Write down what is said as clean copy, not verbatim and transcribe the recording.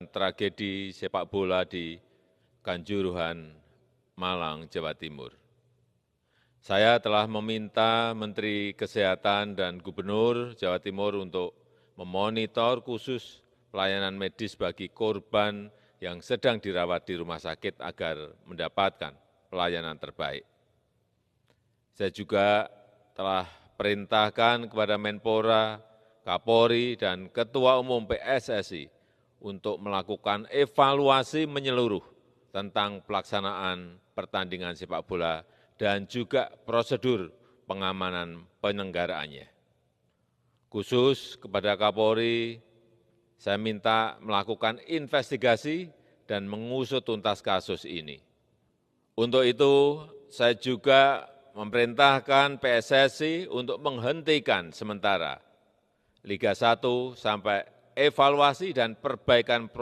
tragedi sepak bola di Kanjuruhan, Malang, Jawa Timur. Saya telah meminta Menteri Kesehatan dan Gubernur Jawa Timur untuk memonitor khusus pelayanan medis bagi korban yang sedang dirawat di rumah sakit agar mendapatkan pelayanan terbaik. Saya juga telah perintahkan kepada Menpora, Kapolri, dan Ketua Umum PSSI untuk melakukan evaluasi menyeluruh tentang pelaksanaan pertandingan sepak bola dan juga prosedur pengamanan penyelenggaraannya. Khusus kepada Kapolri, saya minta melakukan investigasi dan mengusut tuntas kasus ini. Untuk itu, saya juga memerintahkan PSSI untuk menghentikan sementara Liga 1 sampai evaluasi dan perbaikan proses